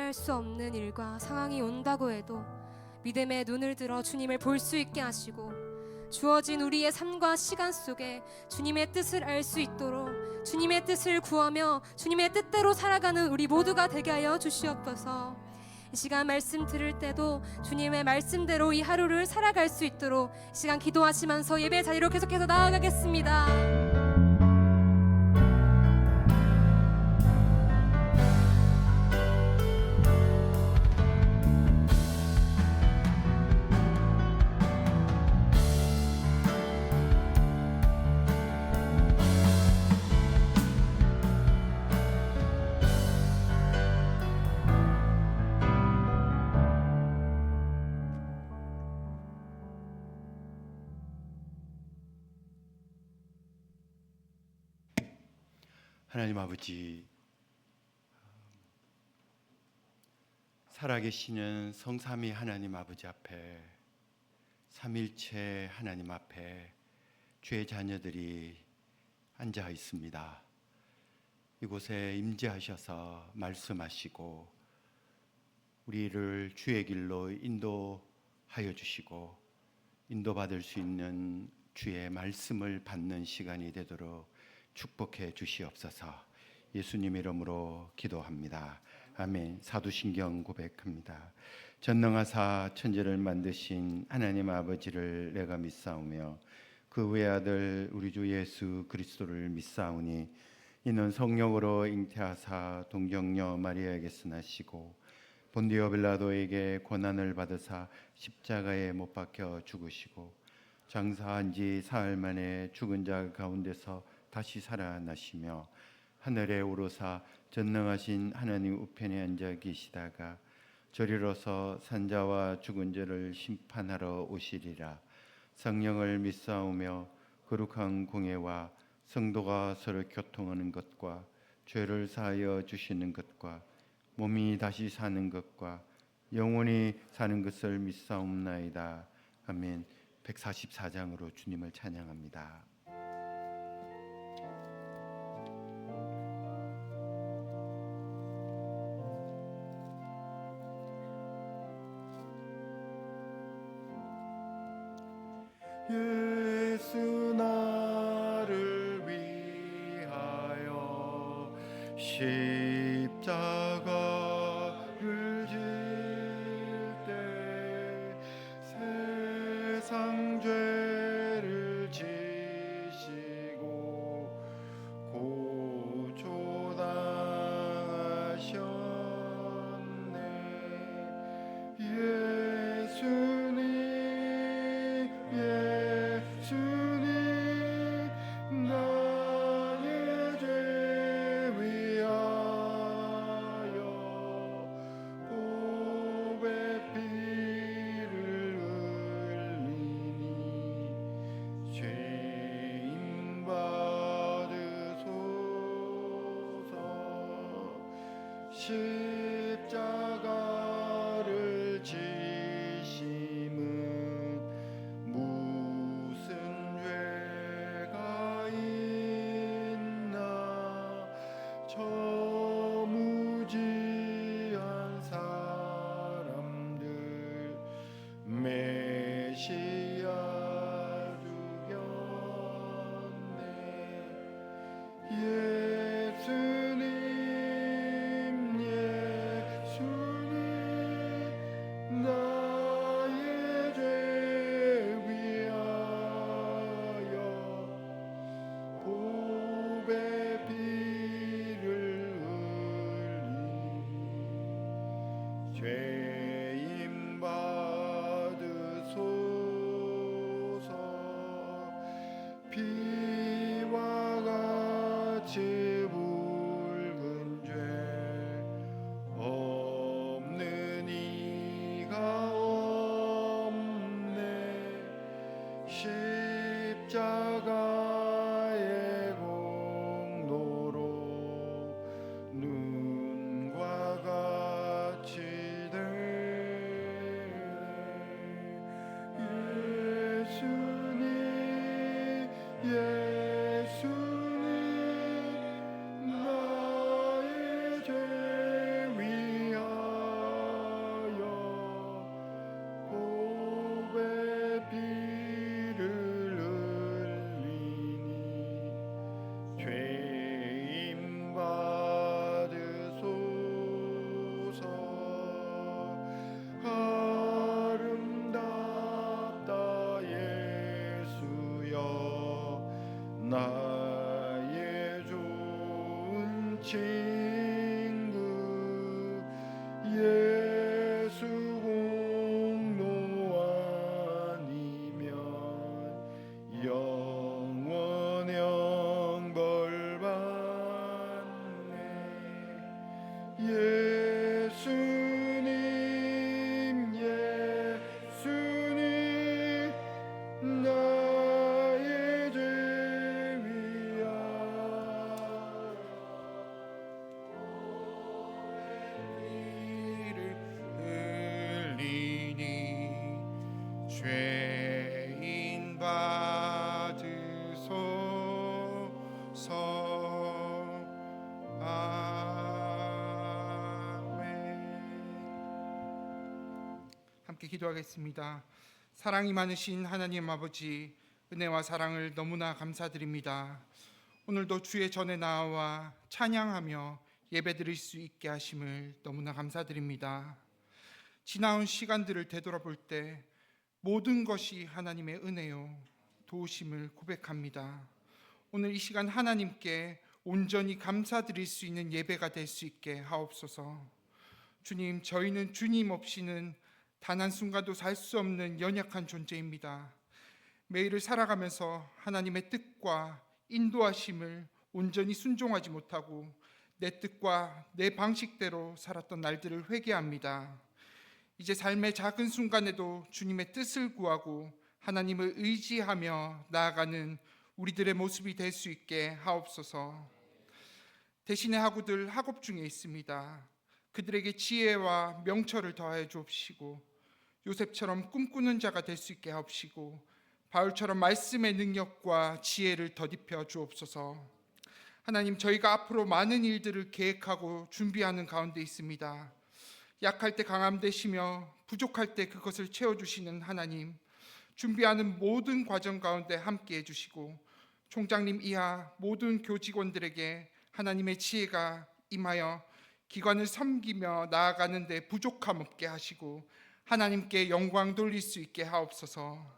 피할 수 없는 일과 상황이 온다고 해도 믿음의 눈을 들어 주님을 볼 수 있게 하시고, 주어진 우리의 삶과 시간 속에 주님의 뜻을 알 수 있도록 주님의 뜻을 구하며 주님의 뜻대로 살아가는 우리 모두가 되게 하여 주시옵소서. 이 시간 말씀 들을 때도 주님의 말씀대로 이 하루를 살아갈 수 있도록 시간 기도하시면서 예배 자리로 계속해서 나아가겠습니다. 하나님 아버지, 살아계시는 성삼위 하나님 아버지 앞에, 삼일체 하나님 앞에 주의 자녀들이 앉아 있습니다. 이곳에 임재하셔서 말씀하시고 우리를 주의 길로 인도하여 주시고 인도받을 수 있는 주의 말씀을 받는 시간이 되도록 축복해 주시옵소서. 예수님 이름으로 기도합니다. 아멘. 사도신경 고백합니다. 전능하사 천지를 만드신 하나님 아버지를 내가 믿사오며 그 외아들 우리 주 예수 그리스도를 믿사오니 이는 성령으로 잉태하사 동정녀 마리아에게서 나시고 본디오 빌라도에게 고난을 받으사 십자가에 못 박혀 죽으시고 장사한 지 사흘 만에 죽은 자 가운데서 다시 살아나시며 하늘에 오르사 전능하신 하나님 우편에 앉아 계시다가 저리로서 산자와 죽은 자를 심판하러 오시리라. 성령을 믿사오며 거룩한 공예와 성도가 서로 교통하는 것과 죄를 사하여 주시는 것과 몸이 다시 사는 것과 영원히 사는 것을 믿사옵나이다. 아멘. 144장으로 주님을 찬양합니다. 예수 나를 위하여 십자가를 질 때 세상 죄를 지시고 고초당하셨네. 예수님 나의 죄 위하여 보배 피를 흘리니 죄인 받으소서. 십자가를 지심은 무슨 죄가 있나. 저 무지한 사람들 메시아 죽였네. 예수님 나의 죄 위하여 보배 피를 흘리니 죄인 받으소서. 피와 같이 붉은 죄 없는 이가 없네. 십자가의 공로로 눈과 같이 될 친구 예수 공로 아니면 영원형 벌 받네. 예수님 예수님 나의 죄 위하여 흘리니 죄인 받으소서. 함께 기도하겠습니다. 사랑이 많으신 하나님 아버지, 은혜와 사랑을 너무나 감사드립니다. 오늘도 주의 전에 나와 찬양하며 예배드릴 수 있게 하심을 너무나 감사드립니다. 지나온 시간들을 되돌아볼 때 모든 것이 하나님의 은혜요 도우심을 고백합니다. 오늘 이 시간 하나님께 온전히 감사드릴 수 있는 예배가 될 수 있게 하옵소서. 주님, 저희는 주님 없이는 단 한순간도 살 수 없는 연약한 존재입니다. 매일을 살아가면서 하나님의 뜻과 인도하심을 온전히 순종하지 못하고 내 뜻과 내 방식대로 살았던 날들을 회개합니다. 이제 삶의 작은 순간에도 주님의 뜻을 구하고 하나님을 의지하며 나아가는 우리들의 모습이 될 수 있게 하옵소서. 대신에 학우들 학업 중에 있습니다. 그들에게 지혜와 명철을 더하여 주옵시고 요셉처럼 꿈꾸는 자가 될 수 있게 하옵시고 바울처럼 말씀의 능력과 지혜를 더딥혀 주옵소서. 하나님, 저희가 앞으로 많은 일들을 계획하고 준비하는 가운데 있습니다. 약할 때 강함 되시며 부족할 때 그것을 채워주시는 하나님, 준비하는 모든 과정 가운데 함께해 주시고 총장님 이하 모든 교직원들에게 하나님의 지혜가 임하여 기관을 섬기며 나아가는 데 부족함 없게 하시고 하나님께 영광 돌릴 수 있게 하옵소서.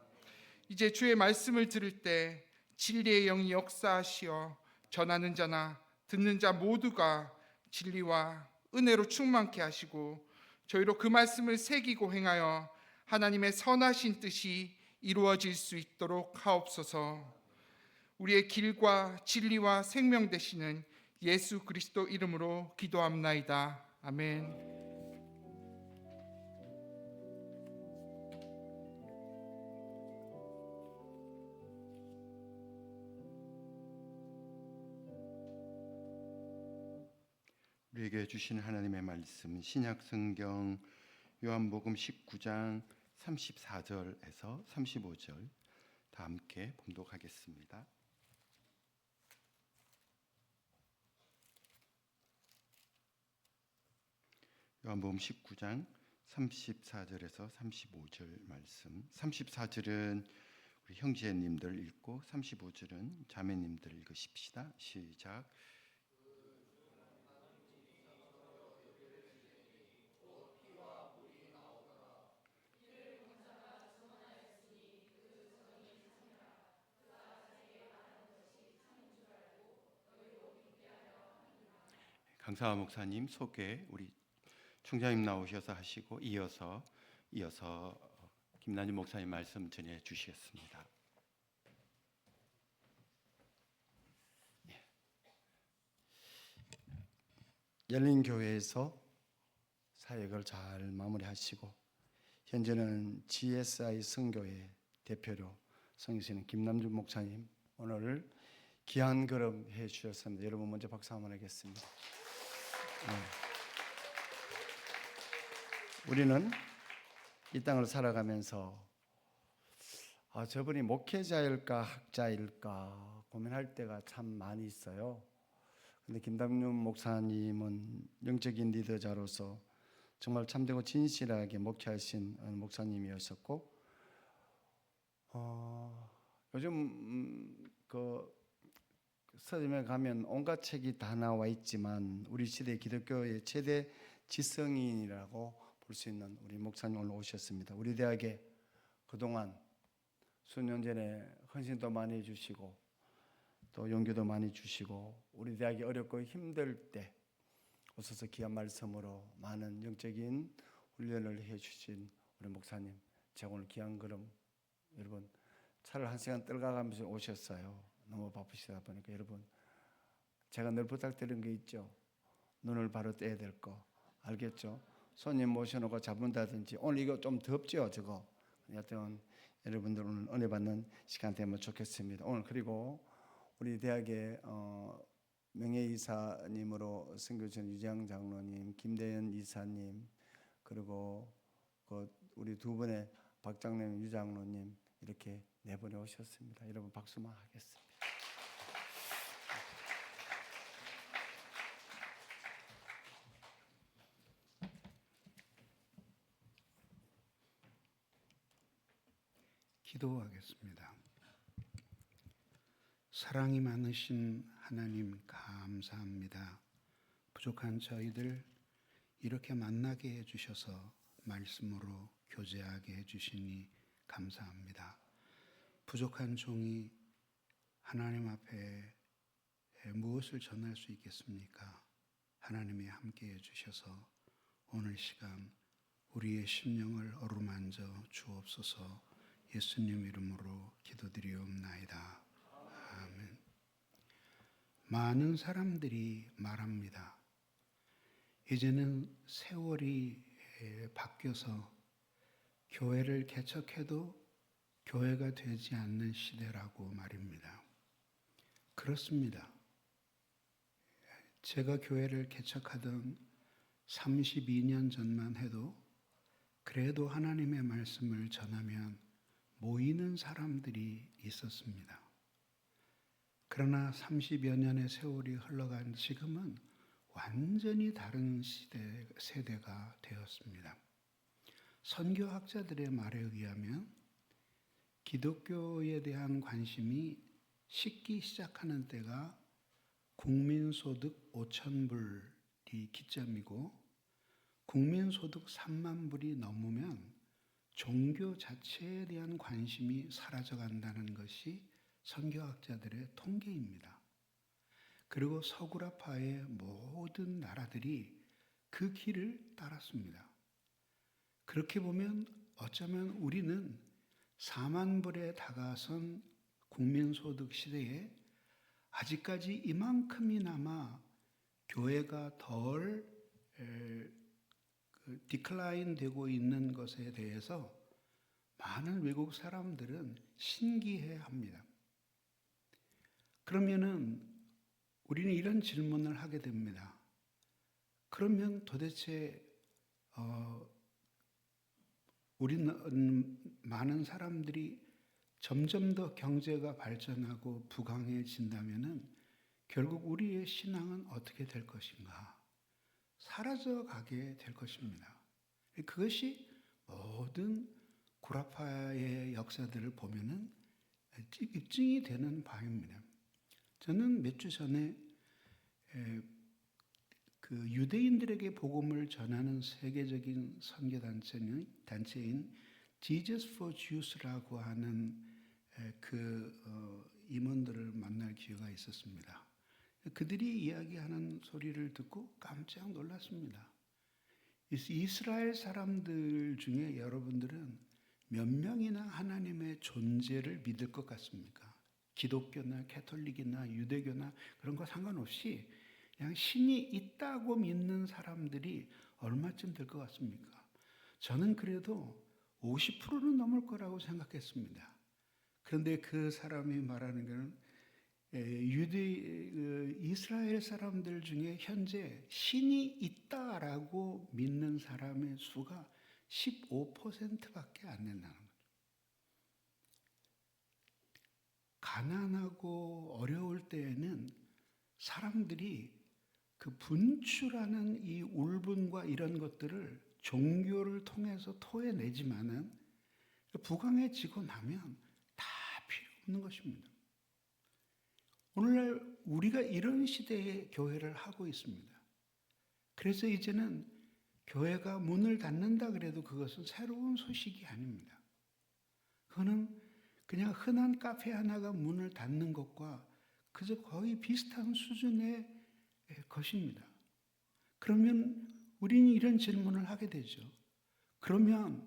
이제 주의 말씀을 들을 때 진리의 영이 역사하시어 전하는 자나 듣는 자 모두가 진리와 은혜로 충만케 하시고 저희로 그 말씀을 새기고 행하여 하나님의 선하신 뜻이 이루어질 수 있도록 하옵소서. 우리의 길과 진리와 생명 되시는 예수 그리스도 이름으로 기도합나이다. 아멘. 우리에게 주신 하나님의 말씀, 신약 성경 요한복음 19장 34절에서 35절 다 함께 봉독하겠습니다. 요한복음 19장 34절에서 35절 말씀. 34절은 우리 형제님들 읽고 35절은 자매님들 읽으십시다. 시작. 강사화 목사님 소개 우리 총장님 나오셔서 하시고 이어서 김난주 목사님 말씀 전해 주시겠습니다. 열린교회에서 사역을 잘 마무리하시고 현재는 GSI 선교회 대표로 섬기시는 김남준 목사님, 오늘 귀한 걸음 해 주셨습니다. 여러분 먼저 박수 한번 하겠습니다. 우리는 이 땅을 살아가면서 저분이 목회자일까 학자일까 고민할 때가 참 많이 있어요. 근데 김담윤 목사님은 영적인 리더자로서 정말 참되고 진실하게 목회하신 목사님이었었고, 요즘 그 서점에 가면 온갖 책이 다 나와 있지만 우리 시대 기독교의 최대 지성인이라고 볼 수 있는 우리 목사님 오늘 오셨습니다. 우리 대학에 그동안 수년 전에 헌신도 많이 해주시고 또 용기도 많이 주시고 우리 대학이 어렵고 힘들 때 오셔서 귀한 말씀으로 많은 영적인 훈련을 해주신 우리 목사님, 제가 오늘 귀한 걸음 여러분 차를 1시간 떨가가면서 오셨어요. 너무 바쁘시다 보니까 여러분 제가 늘 부탁드리는 게 있죠. 눈을 바로 떼야 될 거 알겠죠? 손님 모셔놓고 잡는다든지 오늘 이거 좀 덥죠 저거. 여하튼 여러분들 오늘 은혜 받는 시간 되면 좋겠습니다. 오늘 그리고 우리 대학의 명예이사님으로 선교진 유장 장로님, 김대현 이사님, 그리고 우리 두 분의 박장로님, 유장로님 이렇게 네 분이 오셨습니다. 여러분 박수만 하겠습니다. 기도하겠습니다. 사랑이 많으신 하나님 감사합니다. 부족한 저희들 이렇게 만나게 해주셔서 말씀으로 교제하게 해주시니 감사합니다. 부족한 종이 하나님 앞에 무엇을 전할 수 있겠습니까? 하나님이 함께 해주셔서 오늘 시간 우리의 심령을 어루만져 주옵소서. 예수님 이름으로 기도드리옵나이다. 아멘. 많은 사람들이 말합니다. 이제는 세월이 바뀌어서 교회를 개척해도 교회가 되지 않는 시대라고 말입니다. 그렇습니다. 제가 교회를 개척하던 32년 전만 해도 그래도 하나님의 말씀을 전하면 모이는 사람들이 있었습니다. 그러나 30여 년의 세월이 흘러간 지금은 완전히 다른 세대가 되었습니다. 선교학자들의 말에 의하면 기독교에 대한 관심이 식기 시작하는 때가 국민소득 5,000불이 기점이고 국민소득 3만 불이 넘으면 종교 자체에 대한 관심이 사라져간다는 것이 선교학자들의 통계입니다. 그리고 서구라파의 모든 나라들이 그 길을 따랐습니다. 그렇게 보면 어쩌면 우리는 4만 불에 다가선 국민소득 시대에 아직까지 이만큼이나마 교회가 덜 디클라인 되고 있는 것에 대해서 많은 외국 사람들은 신기해합니다. 그러면은 우리는 이런 질문을 하게 됩니다. 그러면 도대체 우리는 많은 사람들이 점점 더 경제가 발전하고 부강해진다면은 결국 우리의 신앙은 어떻게 될 것인가? 사라져가게 될 것입니다. 그것이 모든 구라파의 역사들을 보면은 입증이 되는 바입니다. 저는 몇 주 전에 그 유대인들에게 복음을 전하는 세계적인 선교 단체인 Jesus for Jews라고 하는 임원들을 만날 기회가 있었습니다. 그들이 이야기하는 소리를 듣고 깜짝 놀랐습니다. 이스라엘 사람들 중에 여러분들은 몇 명이나 하나님의 존재를 믿을 것 같습니까? 기독교나 캐톨릭이나 유대교나 그런 거 상관없이 그냥 신이 있다고 믿는 사람들이 얼마쯤 될 것 같습니까? 저는 그래도 50%는 넘을 거라고 생각했습니다. 그런데 그 사람이 말하는 것은 이스라엘 사람들 중에 현재 신이 있다라고 믿는 사람의 수가 15%밖에 안 된다는 거죠. 가난하고 어려울 때에는 사람들이 그 분출하는 이 울분과 이런 것들을 종교를 통해서 토해내지만은 부강해지고 나면 다 필요 없는 것입니다. 오늘날 우리가 이런 시대에 교회를 하고 있습니다. 그래서 이제는 교회가 문을 닫는다 그래도 그것은 새로운 소식이 아닙니다. 그거는 그냥 흔한 카페 하나가 문을 닫는 것과 그저 거의 비슷한 수준의 것입니다. 그러면 우리는 이런 질문을 하게 되죠. 그러면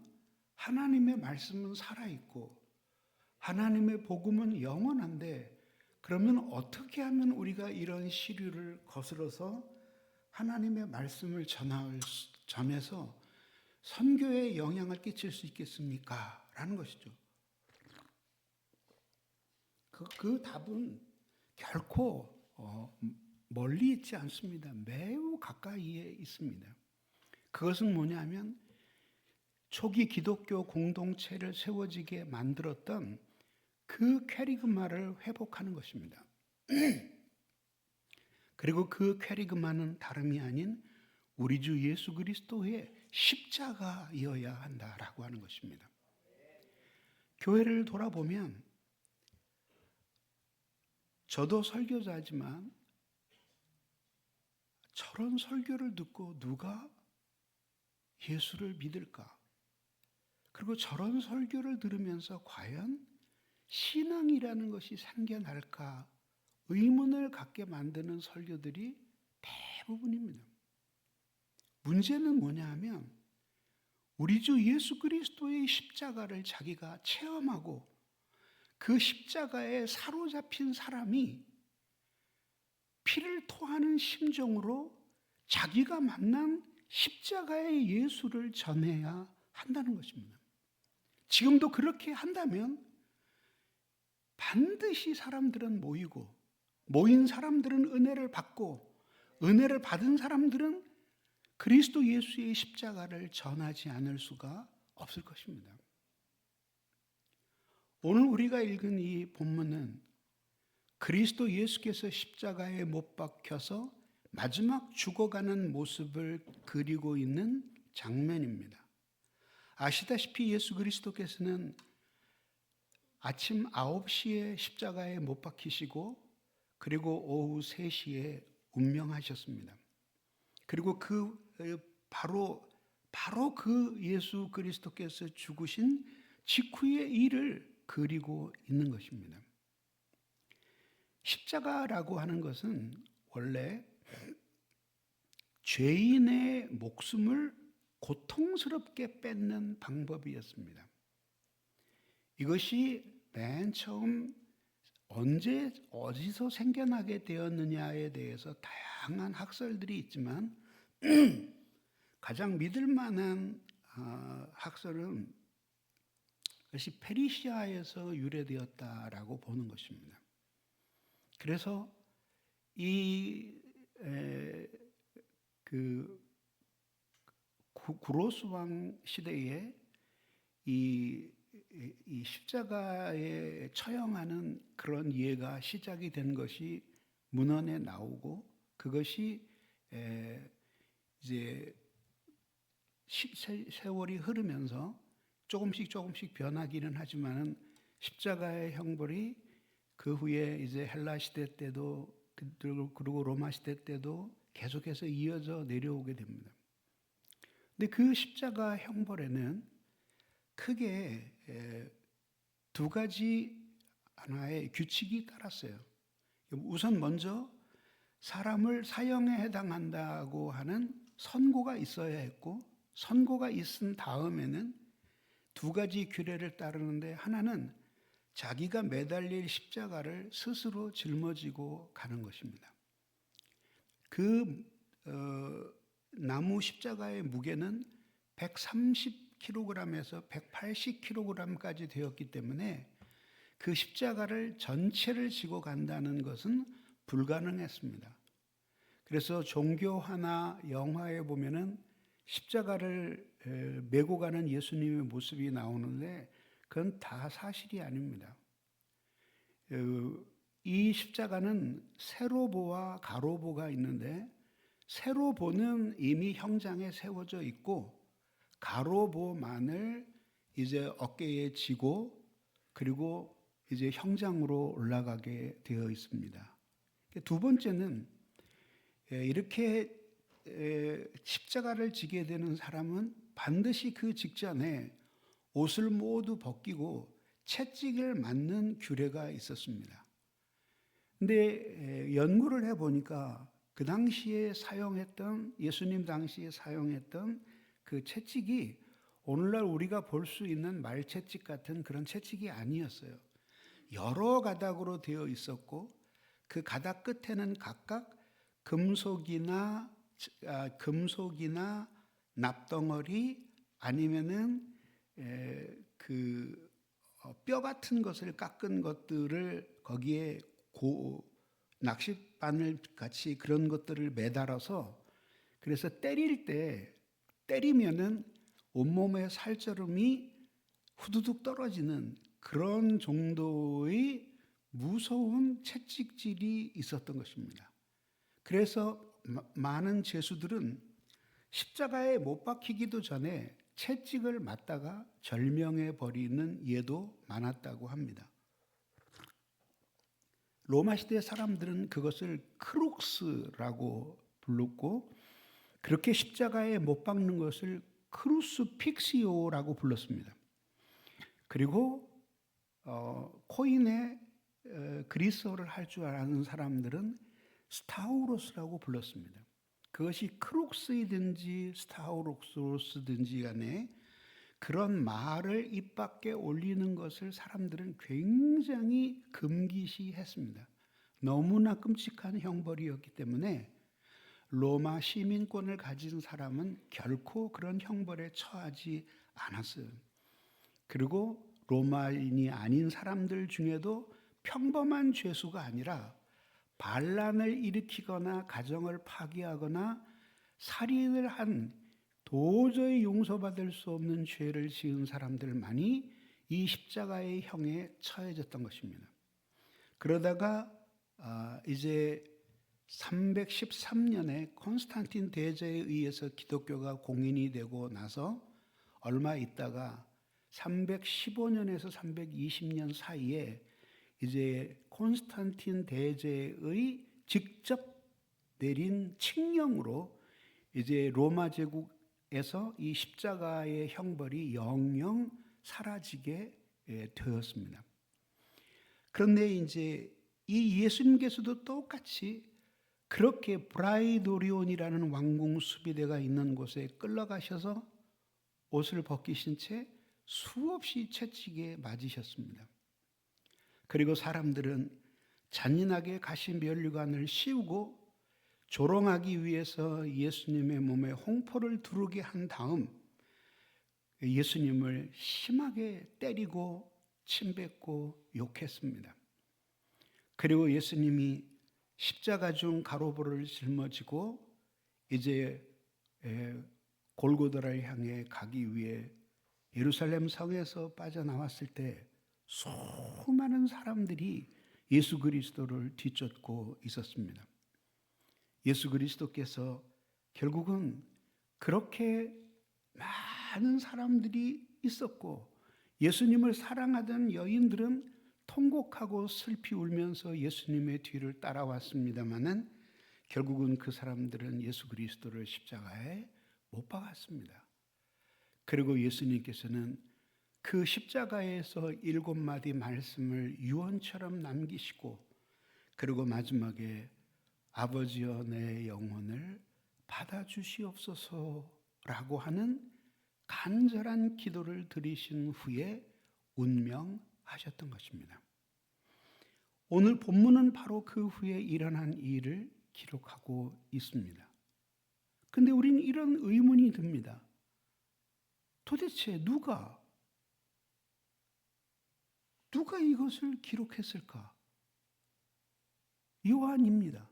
하나님의 말씀은 살아있고 하나님의 복음은 영원한데 그러면 어떻게 하면 우리가 이런 시류를 거스러서 하나님의 말씀을 전해서 선교에 영향을 끼칠 수 있겠습니까? 라는 것이죠. 그 답은 결코 멀리 있지 않습니다. 매우 가까이에 있습니다. 그것은 뭐냐면 초기 기독교 공동체를 세워지게 만들었던 그 캐리그마를 회복하는 것입니다. 그리고 그 캐리그마는 다름이 아닌 우리 주 예수 그리스도의 십자가이어야 한다라고 하는 것입니다. 교회를 돌아보면 저도 설교자지만 저런 설교를 듣고 누가 예수를 믿을까? 그리고 저런 설교를 들으면서 과연 신앙이라는 것이 생겨날까? 의문을 갖게 만드는 설교들이 대부분입니다. 문제는 뭐냐 하면 우리 주 예수 그리스도의 십자가를 자기가 체험하고 그 십자가에 사로잡힌 사람이 피를 토하는 심정으로 자기가 만난 십자가의 예수를 전해야 한다는 것입니다. 지금도 그렇게 한다면 반드시 사람들은 모이고 모인 사람들은 은혜를 받고 은혜를 받은 사람들은 그리스도 예수의 십자가를 전하지 않을 수가 없을 것입니다. 오늘 우리가 읽은 이 본문은 그리스도 예수께서 십자가에 못 박혀서 마지막 죽어가는 모습을 그리고 있는 장면입니다. 아시다시피 예수 그리스도께서는 아침 9시에 십자가에 못 박히시고 그리고 오후 3시에 운명하셨습니다. 그리고 바로 그 예수 그리스도께서 죽으신 직후의 일을 그리고 있는 것입니다. 십자가라고 하는 것은 원래 죄인의 목숨을 고통스럽게 뺏는 방법이었습니다. 이것이 맨 처음 언제 어디서 생겨나게 되었느냐에 대해서 다양한 학설들이 있지만 가장 믿을 만한 학설은 그것이 페르시아에서 유래되었다라고 보는 것입니다. 그래서 구로스 왕 시대에 이 십자가에 처형하는 그런 예가 시작이 된 것이 문헌에 나오고 그것이 이제 세월이 흐르면서 조금씩 변하기는 하지만은 십자가의 형벌이 그 후에 이제 헬라 시대 때도 그리고 로마 시대 때도 계속해서 이어져 내려오게 됩니다. 근데 그 십자가 형벌에는 크게 두 가지 하나의 규칙이 따랐어요. 우선 먼저 사람을 사형에 해당한다고 하는 선고가 있어야 했고 선고가 있은 다음에는 두 가지 규례를 따르는데 하나는 자기가 매달릴 십자가를 스스로 짊어지고 가는 것입니다. 그 나무 십자가의 무게는 130kg에서 180kg까지 되었기 때문에 그 십자가를 전체를 지고 간다는 것은 불가능했습니다. 그래서 종교화나 영화에 보면은 십자가를 메고 가는 예수님의 모습이 나오는데 그건 다 사실이 아닙니다. 이 십자가는 세로보와 가로보가 있는데 세로보는 이미 형장에 세워져 있고 가로보만을 이제 어깨에 지고 그리고 이제 형장으로 올라가게 되어 있습니다. 두 번째는 이렇게 십자가를 지게 되는 사람은 반드시 그 직전에 옷을 모두 벗기고 채찍을 맞는 규례가 있었습니다. 근데 연구를 해보니까 그 당시에 사용했던, 예수님 당시에 사용했던 그 채찍이 오늘날 우리가 볼 수 있는 말채찍 같은 그런 채찍이 아니었어요. 여러 가닥으로 되어 있었고 그 가닥 끝에는 각각 금속이나 납덩어리 아니면은 뼈 같은 것을 깎은 것들을 거기에 낚싯바늘 같이 그런 것들을 매달아서, 그래서 때리면은 온몸의 살처럼이 후두둑 떨어지는 그런 정도의 무서운 채찍질이 있었던 것입니다. 그래서 많은 죄수들은 십자가에 못 박히기도 전에 채찍을 맞다가 절명해 버리는 예도 많았다고 합니다. 로마 시대 사람들은 그것을 크룩스라고 불렀고, 그렇게 십자가에 못 박는 것을 크루스픽시오라고 불렀습니다. 그리고 코인의 그리스어를 할 줄 아는 사람들은 스타우로스라고 불렀습니다. 그것이 크룩스이든지 스타우로스든지 간에 그런 말을 입 밖에 올리는 것을 사람들은 굉장히 금기시했습니다. 너무나 끔찍한 형벌이었기 때문에 로마 시민권을 가진 사람은 결코 그런 형벌에 처하지 않았어요. 그리고 로마인이 아닌 사람들 중에도 평범한 죄수가 아니라 반란을 일으키거나 가정을 파괴하거나 살인을 한 도저히 용서받을 수 없는 죄를 지은 사람들만이 이 십자가의 형에 처해졌던 것입니다. 그러다가 이제 313년에 콘스탄틴 대제에 의해서 기독교가 공인이 되고 나서 얼마 있다가 315년에서 320년 사이에 이제 콘스탄틴 대제의 직접 내린 칙령으로 이제 로마 제국에서 이 십자가의 형벌이 영영 사라지게 되었습니다. 그런데 이제 이 예수님께서도 똑같이 그렇게 브라이도리온이라는 왕궁 수비대가 있는 곳에 끌려가셔서 옷을 벗기신 채 수없이 채찍에 맞으셨습니다. 그리고 사람들은 잔인하게 가시 면류관을 씌우고 조롱하기 위해서 예수님의 몸에 홍포를 두르게 한 다음 예수님을 심하게 때리고 침뱉고 욕했습니다. 그리고 예수님이 십자가 중 가로볼을 짊어지고 이제 골고다를 향해 가기 위해 예루살렘 성에서 빠져나왔을 때 수많은 사람들이 예수 그리스도를 뒤쫓고 있었습니다. 예수 그리스도께서 결국은 그렇게 많은 사람들이 있었고 예수님을 사랑하던 여인들은 통곡하고 슬피 울면서 예수님의 뒤를 따라왔습니다마는 결국은 그 사람들은 예수 그리스도를 십자가에 못 박았습니다. 그리고 예수님께서는 그 십자가에서 7마디 말씀을 유언처럼 남기시고 그리고 마지막에 아버지여 내 영혼을 받아주시옵소서라고 하는 간절한 기도를 드리신 후에 운명하셨던 것입니다. 오늘 본문은 바로 그 후에 일어난 일을 기록하고 있습니다. 근데 우리는 이런 의문이 듭니다. 도대체 누가 이것을 기록했을까? 요한입니다.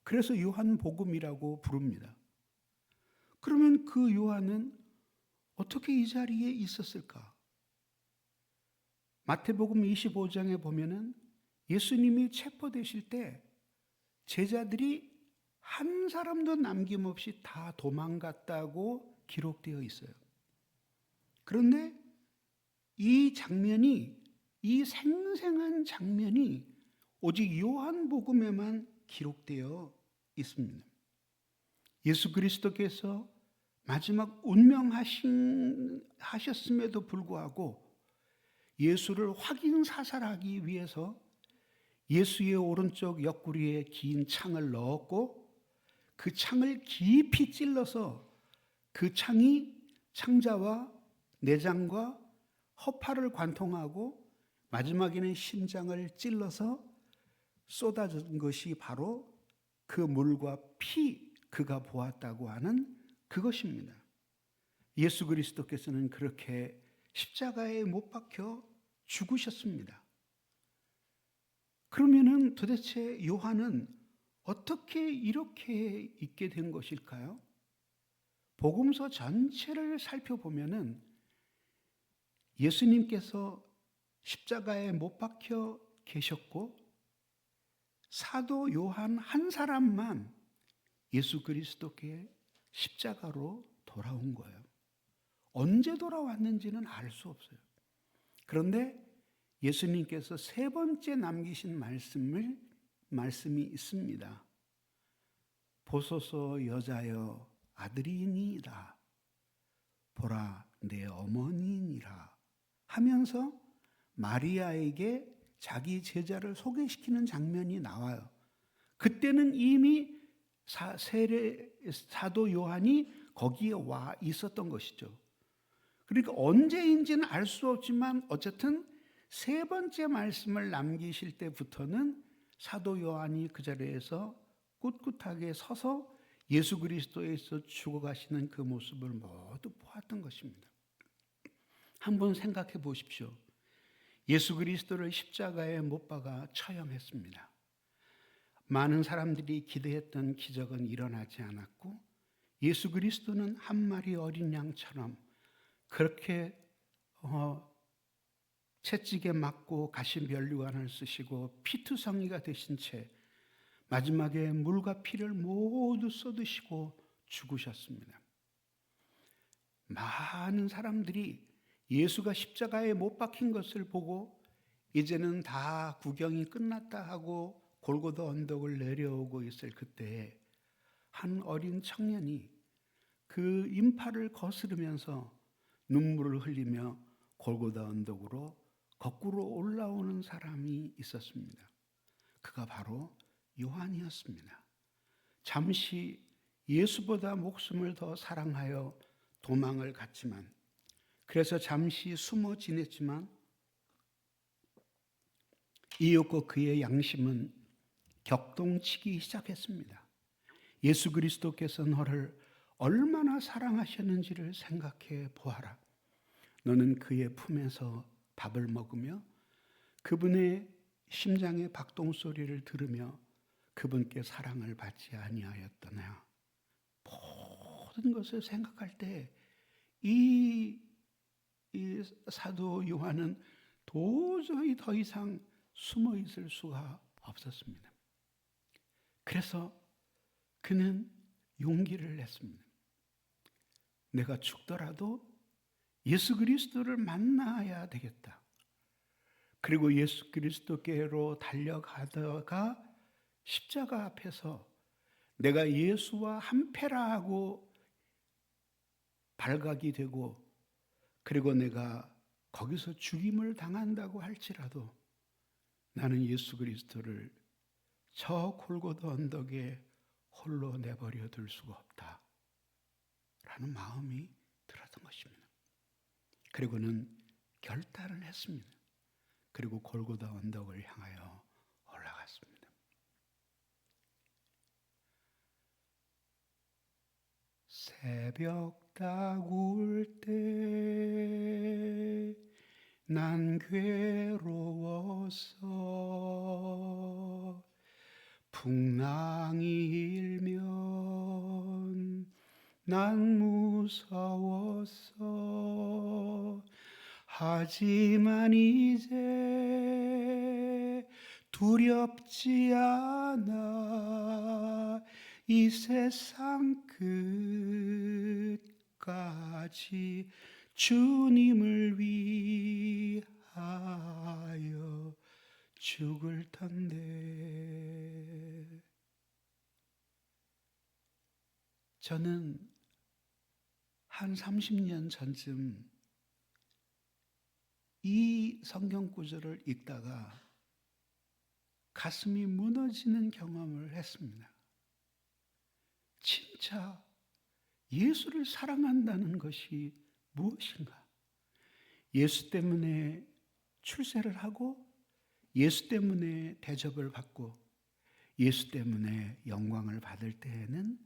그래서 요한복음이라고 부릅니다. 그러면 그 요한은 어떻게 이 자리에 있었을까? 마태복음 25장에 보면은 예수님이 체포되실 때 제자들이 한 사람도 남김없이 다 도망갔다고 기록되어 있어요. 그런데 이 생생한 장면이 오직 요한복음에만 기록되어 있습니다. 예수 그리스도께서 마지막 운명하셨음에도 불구하고 예수를 확인 사살하기 위해서 예수의 오른쪽 옆구리에 긴 창을 넣었고 그 창을 깊이 찔러서 그 창이 창자와 내장과 허파를 관통하고 마지막에는 심장을 찔러서 쏟아진 것이 바로 그 물과 피, 그가 보았다고 하는 그것입니다. 예수 그리스도께서는 그렇게 십자가에 못 박혀 죽으셨습니다. 그러면은 도대체 요한은 어떻게 이렇게 있게 된 것일까요? 복음서 전체를 살펴보면은 예수님께서 십자가에 못 박혀 계셨고 사도 요한 한 사람만 예수 그리스도께 십자가로 돌아온 거예요. 언제 돌아왔는지는 알 수 없어요. 그런데 예수님께서 세 번째 남기신 말씀이 있습니다. 보소서 여자여 아들이니이다. 보라 내 어머니니라 하면서 마리아에게 자기 제자를 소개시키는 장면이 나와요. 그때는 이미 사도 요한이 거기에 와 있었던 것이죠. 그러니까 언제인지는 알 수 없지만 어쨌든 세 번째 말씀을 남기실 때부터는 사도 요한이 그 자리에서 꿋꿋하게 서서 예수 그리스도에서 죽어가시는 그 모습을 모두 보았던 것입니다. 한번 생각해 보십시오. 예수 그리스도를 십자가에 못 박아 처형했습니다. 많은 사람들이 기대했던 기적은 일어나지 않았고 예수 그리스도는 한 마리 어린 양처럼 그렇게 채찍에 맞고 가시 면류관을 쓰시고 피투성이가 되신 채 마지막에 물과 피를 모두 쏟으시고 죽으셨습니다. 많은 사람들이 예수가 십자가에 못 박힌 것을 보고 이제는 다 구경이 끝났다 하고 골고다 언덕을 내려오고 있을 그때에 한 어린 청년이 그 인파를 거스르면서 눈물을 흘리며 골고다 언덕으로 거꾸로 올라오는 사람이 있었습니다. 그가 바로 요한이었습니다. 잠시 예수보다 목숨을 더 사랑하여 도망을 갔지만 그래서 잠시 숨어 지냈지만 이윽고 그의 양심은 격동치기 시작했습니다. 예수 그리스도께서 너를 얼마나 사랑하셨는지를 생각해 보아라. 너는 그의 품에서 밥을 먹으며 그분의 심장의 박동 소리를 들으며 그분께 사랑을 받지 아니하였더냐. 모든 것을 생각할 때 이 사도 요한은 도저히 더 이상 숨어 있을 수가 없었습니다. 그래서 그는 용기를 냈습니다. 내가 죽더라도 예수 그리스도를 만나야 되겠다. 그리고 예수 그리스도께로 달려가다가 십자가 앞에서 내가 예수와 한패라 하고 발각이 되고 그리고 내가 거기서 죽임을 당한다고 할지라도 나는 예수 그리스도를 저 골고다 언덕에 홀로 내버려 둘 수가 없다 라는 마음이 들었던 것입니다. 그리고는 결단을 했습니다. 그리고 골고다 언덕을 향하여 올라갔습니다. 새벽 다구울 때 난 괴로워서 풍랑이 일면 난 무서웠어. 하지만 이제 두렵지 않아. 이 세상 끝까지 주님을 위하여 죽을 텐데. 저는 한 30년 전쯤 이 성경 구절을 읽다가 가슴이 무너지는 경험을 했습니다. 진짜 예수를 사랑한다는 것이 무엇인가? 예수 때문에 출세를 하고 예수 때문에 대접을 받고 예수 때문에 영광을 받을 때에는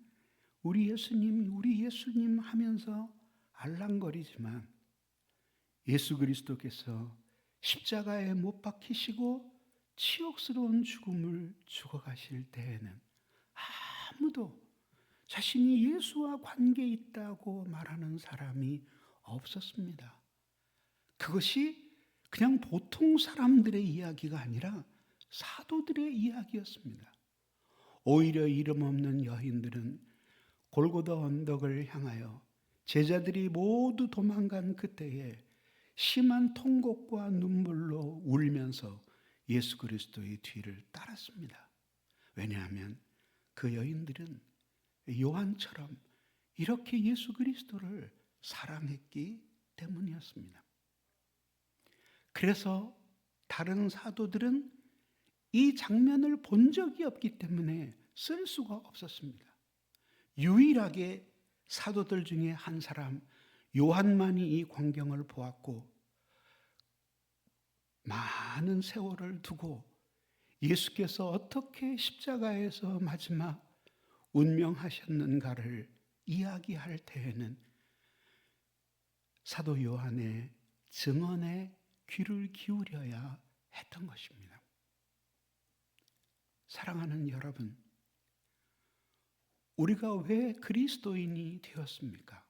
우리 예수님 하면서 알랑거리지만 예수 그리스도께서 십자가에 못 박히시고 치욕스러운 죽음을 죽어가실 때에는 아무도 자신이 예수와 관계 있다고 말하는 사람이 없었습니다. 그것이 그냥 보통 사람들의 이야기가 아니라 사도들의 이야기였습니다. 오히려 이름 없는 여인들은 골고다 언덕을 향하여 제자들이 모두 도망간 그때에 심한 통곡과 눈물로 울면서 예수 그리스도의 뒤를 따랐습니다. 왜냐하면 그 여인들은 요한처럼 이렇게 예수 그리스도를 사랑했기 때문이었습니다. 그래서 다른 사도들은 이 장면을 본 적이 없기 때문에 쓸 수가 없었습니다. 유일하게 사도들 중에 한 사람 요한만이 이 광경을 보았고 많은 세월을 두고 예수께서 어떻게 십자가에서 마지막 운명하셨는가를 이야기할 때에는 사도 요한의 증언에 귀를 기울여야 했던 것입니다. 사랑하는 여러분, 우리가 왜 그리스도인이 되었습니까?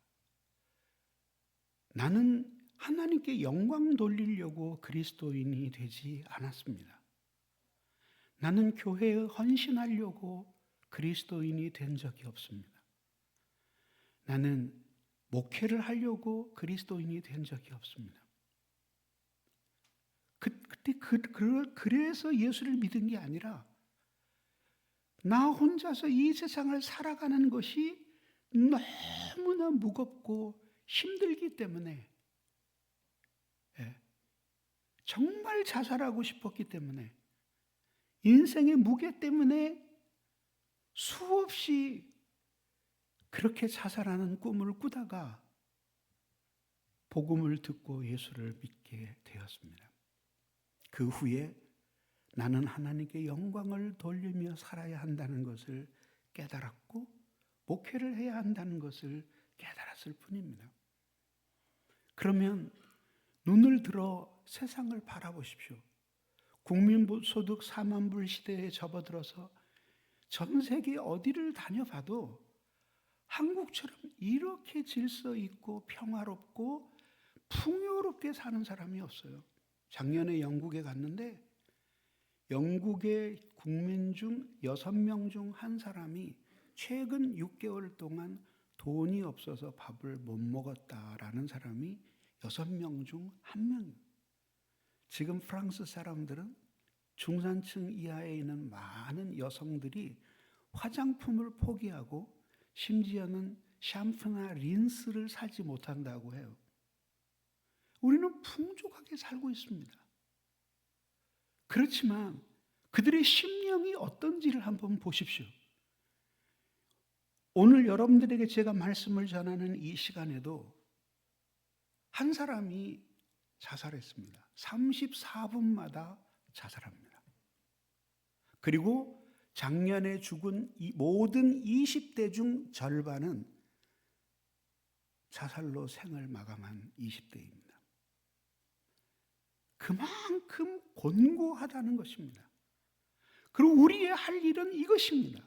나는 하나님께 영광 돌리려고 그리스도인이 되지 않았습니다. 나는 교회에 헌신하려고 그리스도인이 된 적이 없습니다. 나는 목회를 하려고 그리스도인이 된 적이 없습니다. 그래서 예수를 믿은 게 아니라 나 혼자서 이 세상을 살아가는 것이 너무나 무겁고 힘들기 때문에 정말 자살하고 싶었기 때문에 인생의 무게 때문에 수없이 그렇게 자살하는 꿈을 꾸다가 복음을 듣고 예수를 믿게 되었습니다. 그 후에 나는 하나님께 영광을 돌리며 살아야 한다는 것을 깨달았고 목회를 해야 한다는 것을 깨달았을 뿐입니다. 그러면 눈을 들어 세상을 바라보십시오. 국민소득 4만 불 시대에 접어들어서 전 세계 어디를 다녀봐도 한국처럼 이렇게 질서 있고 평화롭고 풍요롭게 사는 사람이 없어요. 작년에 영국에 갔는데 영국의 국민 중 6명 중 한 사람이 최근 6개월 동안 돈이 없어서 밥을 못 먹었다라는 사람이 6명 중 1명. 지금 프랑스 사람들은 중산층 이하에 있는 많은 여성들이 화장품을 포기하고 심지어는 샴푸나 린스를 사지 못한다고 해요. 우리는 풍족하게 살고 있습니다. 그렇지만 그들의 심령이 어떤지를 한번 보십시오. 오늘 여러분들에게 제가 말씀을 전하는 이 시간에도 한 사람이 자살했습니다. 34분마다 자살합니다. 그리고 작년에 죽은 모든 20대 중 절반은 자살로 생을 마감한 20대입니다. 그만큼 곤고하다는 것입니다. 그리고 우리의 할 일은 이것입니다.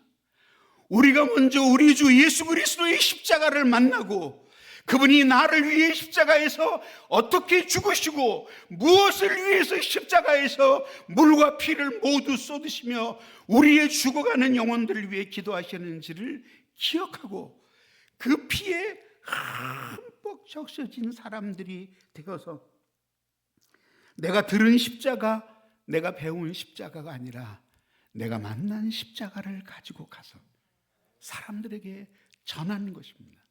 우리가 먼저 우리 주 예수 그리스도의 십자가를 만나고 그분이 나를 위해 십자가에서 어떻게 죽으시고 무엇을 위해서 십자가에서 물과 피를 모두 쏟으시며 우리의 죽어가는 영혼들을 위해 기도하시는지를 기억하고 그 피에 흠뻑 적셔진 사람들이 되어서 내가 들은 십자가, 내가 배운 십자가가 아니라 내가 만난 십자가를 가지고 가서 사람들에게 전하는 것입니다.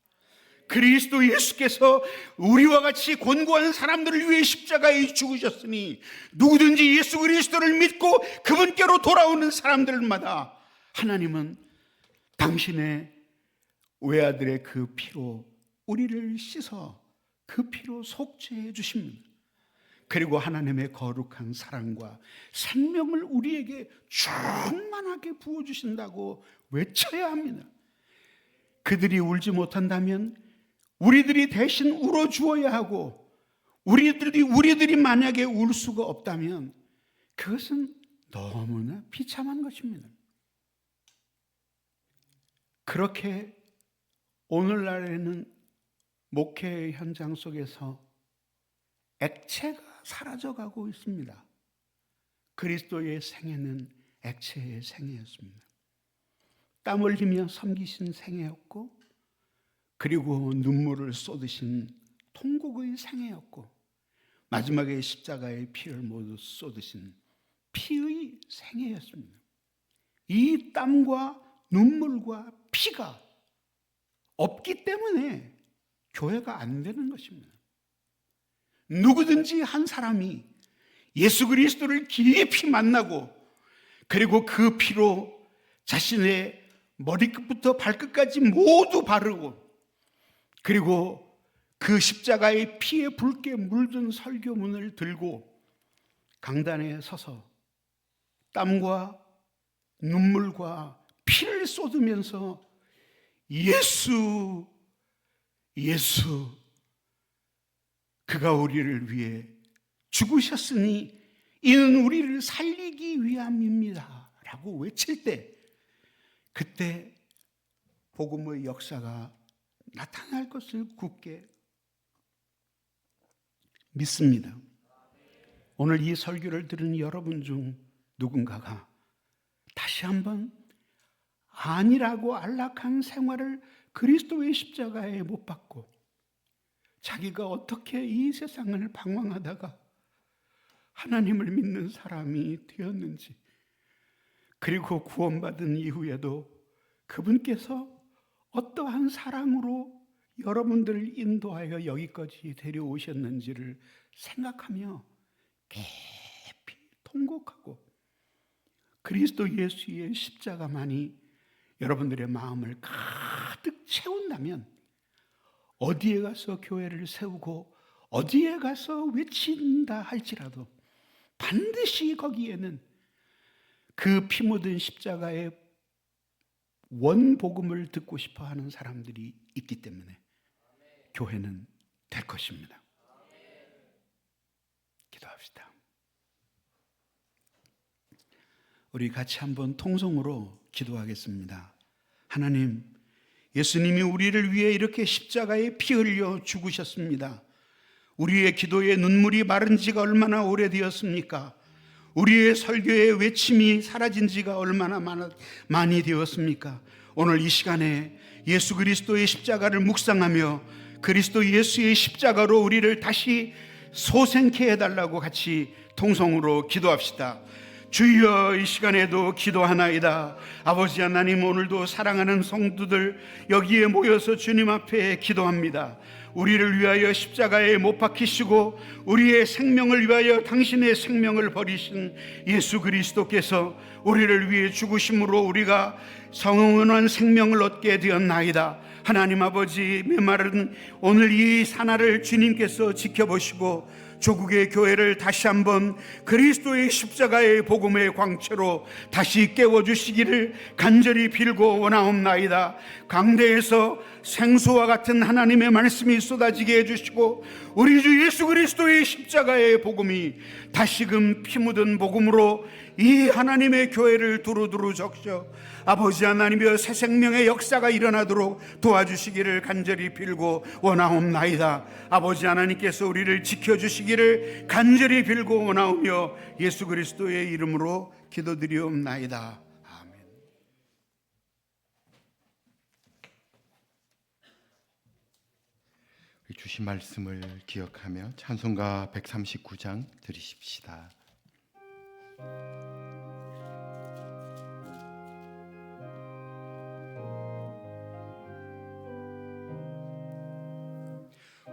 그리스도 예수께서 우리와 같이 곤고한 사람들을 위해 십자가에 죽으셨으니 누구든지 예수 그리스도를 믿고 그분께로 돌아오는 사람들마다 하나님은 당신의 외아들의 그 피로 우리를 씻어 그 피로 속죄해 주십니다. 그리고 하나님의 거룩한 사랑과 생명을 우리에게 충만하게 부어주신다고 외쳐야 합니다. 그들이 울지 못한다면 우리들이 대신 울어주어야 하고, 우리들이 만약에 울 수가 없다면 그것은 너무나 비참한 것입니다. 그렇게 오늘날에는 목회 현장 속에서 액체가 사라져가고 있습니다. 그리스도의 생애는 액체의 생애였습니다. 땀 흘리며 섬기신 생애였고, 그리고 눈물을 쏟으신 통곡의 생애였고, 마지막에 십자가의 피를 모두 쏟으신 피의 생애였습니다. 이 땀과 눈물과 피가 없기 때문에 교회가 안 되는 것입니다. 누구든지 한 사람이 예수 그리스도를 깊이 만나고, 그리고 그 피로 자신의 머리끝부터 발끝까지 모두 바르고, 그리고 그 십자가의 피에 붉게 물든 설교문을 들고 강단에 서서 땀과 눈물과 피를 쏟으면서 예수, 예수, 그가 우리를 위해 죽으셨으니 이는 우리를 살리기 위함입니다 라고 외칠 때, 그때 복음의 역사가 나타날 것을 굳게 믿습니다. 오늘 이 설교를 들은 여러분 중 누군가가 다시 한번 아니라고 안락한 생활을 그리스도의 십자가에 못 박고 자기가 어떻게 이 세상을 방황하다가 하나님을 믿는 사람이 되었는지, 그리고 구원받은 이후에도 그분께서 어떠한 사랑으로 여러분들을 인도하여 여기까지 데려오셨는지를 생각하며 깊이 통곡하고 그리스도 예수의 십자가만이 여러분들의 마음을 가득 채운다면 어디에 가서 교회를 세우고 어디에 가서 외친다 할지라도 반드시 거기에는 그 피 묻은 십자가의 원복음을 듣고 싶어 하는 사람들이 있기 때문에 교회는 될 것입니다. 기도합시다. 우리 같이 한번 통성으로 기도하겠습니다. 하나님, 예수님이 우리를 위해 이렇게 십자가에 피 흘려 죽으셨습니다. 우리의 기도에 눈물이 마른 지가 얼마나 오래되었습니까? 우리의 설교의 외침이 사라진 지가 얼마나 많이 되었습니까? 오늘 이 시간에 예수 그리스도의 십자가를 묵상하며 그리스도 예수의 십자가로 우리를 다시 소생케 해달라고 같이 통성으로 기도합시다. 주여, 이 시간에도 기도하나이다. 아버지 하나님, 오늘도 사랑하는 성도들 여기에 모여서 주님 앞에 기도합니다. 우리를 위하여 십자가에 못 박히시고 우리의 생명을 위하여 당신의 생명을 버리신 예수 그리스도께서 우리를 위해 죽으심으로 우리가 영원한 생명을 얻게 되었나이다. 하나님 아버지, 메마른 오늘 이 사날을 주님께서 지켜보시고 조국의 교회를 다시 한번 그리스도의 십자가의 복음의 광채로 다시 깨워주시기를 간절히 빌고 원하옵나이다. 강대에서 생수와 같은 하나님의 말씀이 쏟아지게 해주시고 우리 주 예수 그리스도의 십자가의 복음이 다시금 피 묻은 복음으로 이 하나님의 교회를 두루두루 적셔 아버지 하나님의 새 생명의 역사가 일어나도록 도와주시기를 간절히 빌고 원하옵나이다. 아버지 하나님께서 우리를 지켜주시기를 간절히 빌고 원하오며 예수 그리스도의 이름으로 기도드리옵나이다. 아멘. 주신 말씀을 기억하며 찬송가 139장 들으십시다.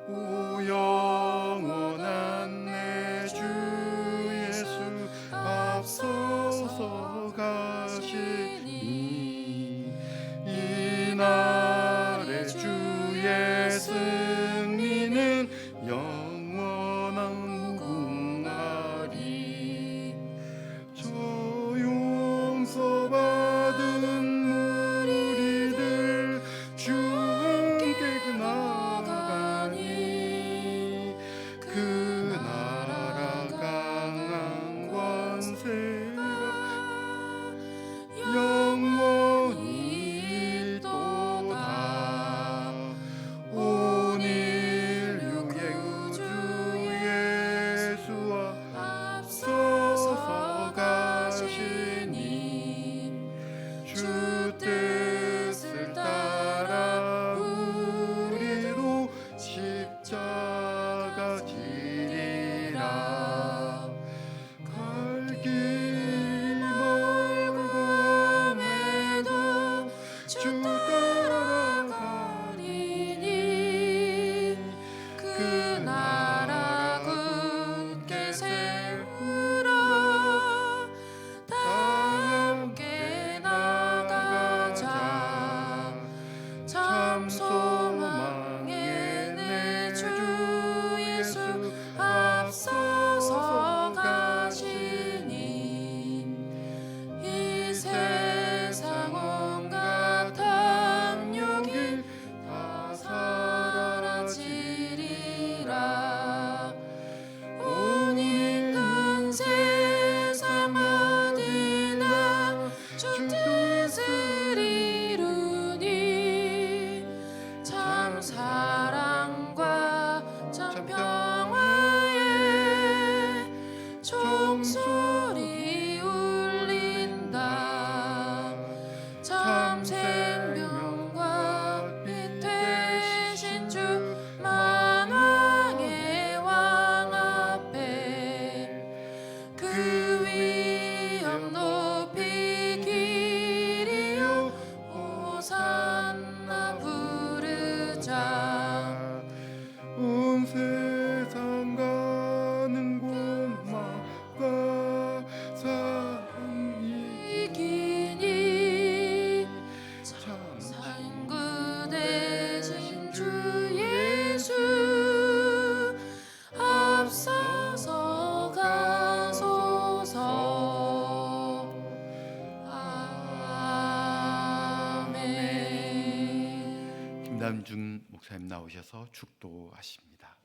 오 영원한 내 주 예수 앞서서 가시니 이날의 주의 승리는 영원한 무궁하리. 저 용서받은 무리들 주께 나가니 그 나라 강한 권세가 영원히 있도다. 온 인류의 우주 예수와 앞서서 가시니 주 뜻을 따라 우리도 십자가 지리라. 갈 길 멀고매도 주 따라가리니 그 나라 굳게 세우러 다 함께 나가자. 참 소망의 내 주 예수 앞서서 가시니 이 세상 온갖 탐욕이 다 사라지리라. 온 인간 세상 어디나 주 뜻을 이루니 참 사랑과 참 평화의 종소리 울린다. 참 생명과 빛 되신 주 만왕의 왕 앞에 그 위엄 높이 기리어 호산나 부르자. 온 세상 가는 곳마다 사랑이 이기니 참 상구 되신 주 예수 앞서서 가소서. 아멘. 김남중 목사님 나오셔서 축도하십니다.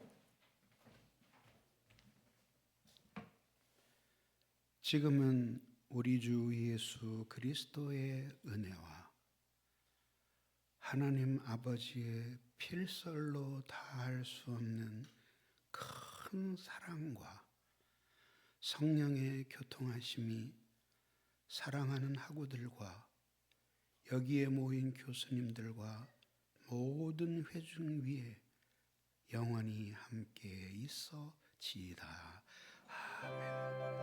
지금은 우리 주 예수 그리스도의 은혜와 하나님 아버지의 필설로 다할 수 없는 큰 사랑과 성령의 교통하심이 사랑하는 학우들과 여기에 모인 교수님들과 모든 회중 위에 영원히 함께 있어지이다. 아멘.